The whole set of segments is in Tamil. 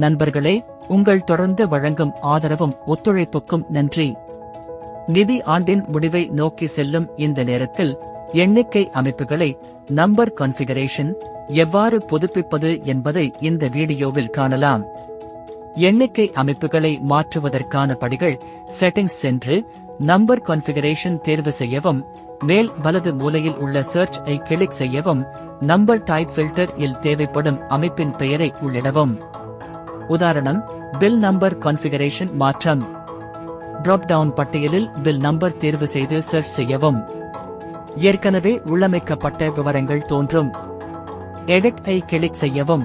நண்பர்களே, உங்கள் தொடர்ந்து வழங்கும் ஆதரவும் ஒத்துழைப்புக்கும் நன்றி. நிதி ஆண்டின் முடிவை நோக்கி செல்லும் இந்த நேரத்தில் எண்ணிக்கை அமைப்புகளை நம்பர் கான்ஃபிகரேஷன் எவ்வாறு புதுப்பிப்பது என்பதை இந்த வீடியோவில் காணலாம். எண்ணிக்கை அமைப்புகளை மாற்றுவதற்கான படிகள்: செட்டிங்ஸ் சென்று நம்பர் கான்ஃபிகரேஷன் தேர்வு செய்யவும், மேல் வலது மூலையில் உள்ள சர்ச் ஐ கிளிக் செய்யவும், நம்பர் டைப் ஃபில்டர் இல் தேவைப்படும் அமைப்பின் பெயரை உள்ளிடவும். உதாரணம்: பில் நம்பர் கான்ஃபிகரேஷன் மாற்றம். டிராப் டவுன் பட்டியலில் பில் நம்பர் தேர்வு செய்து சர்ச் செய்யவும். ஏற்கனவே உள்ளமைக்கப்பட்ட விவரங்கள் தோன்றும். எடிட் ஐ கிளிக் செய்யவும்.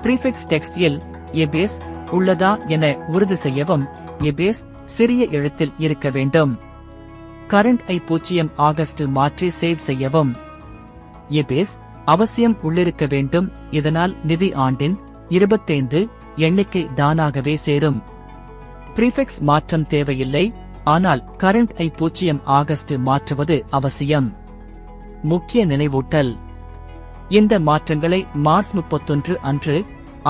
ப்ரீஃபிக்ஸ் டெக்ஸ்ட் இல் எபேஸ் உள்ளதா என உறுதி செய்யவும். எபேஸ் சிறிய எழுத்தில் இருக்க வேண்டும். கரண்ட் ஐ 0 ஆகஸ்ட் மாற்றி சேவ் செய்யவும். எபேஸ் அவசியம் உள்ளிருக்க வேண்டும், இதனால் நிதி ஆண்டின் 25 எண்ணிக்கை தானாகவே சேரும். ப்ரீஃபிக்ஸ் மாற்றம் தேவையில்லை, ஆனால் கரண்ட் ஐ 0 ஆகஸ்ட் மாற்றுவது அவசியம். முக்கிய நினைவூட்டல்: இந்த மாற்றங்களை மார்ச் 31 அன்று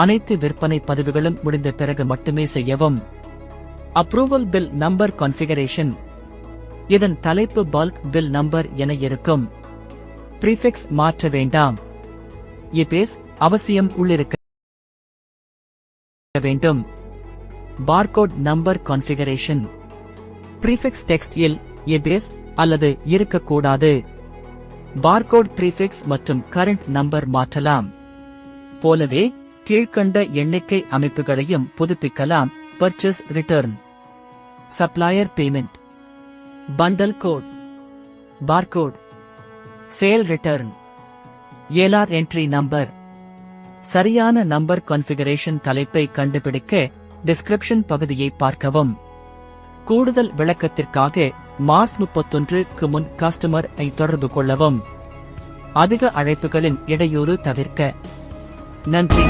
அனைத்து விற்பனை பதிவுகளும் முடிந்த பிறகு மட்டுமே செய்யவும். Approval bill number configuration. இதன் தலைப்பு பல்க் பில் நம்பர் என இருக்கும். ப்ரீஃபிக்ஸ் மாற்ற வேண்டாம். எபேஸ் அவசியம் உள்ளிருக்க வேண்டும். Barcode number configuration. Prefix text இல் எபேஸ் அல்லது இருக்கக்கூடாது. பார்கோட் ப்ரீஃபிக்ஸ் மற்றும் கரண்ட் நம்பர் மாற்றலாம். போலவே கீழ்க்கண்ட எண்ணிக்கை அமைப்புகளையும் புதுப்பிக்கலாம்: purchase return, supplier payment, bundle code, barcode, sale return, ஏலார் என்ட்ரி நம்பர். சரியான நம்பர் கான்ஃபிகரேஷன் தலைப்பை கண்டுபிடிக்க டிஸ்கிரிப்ஷன் பகுதியை பார்க்கவும். கூடுதல் விளக்கத்திற்காக மார்ச் 31க்கு முன் கஸ்டமர் ஐ தொடர்பு கொள்ளவும். அதிக அழைப்புகளின் இடையூறு தவிர்க்க. நன்றி.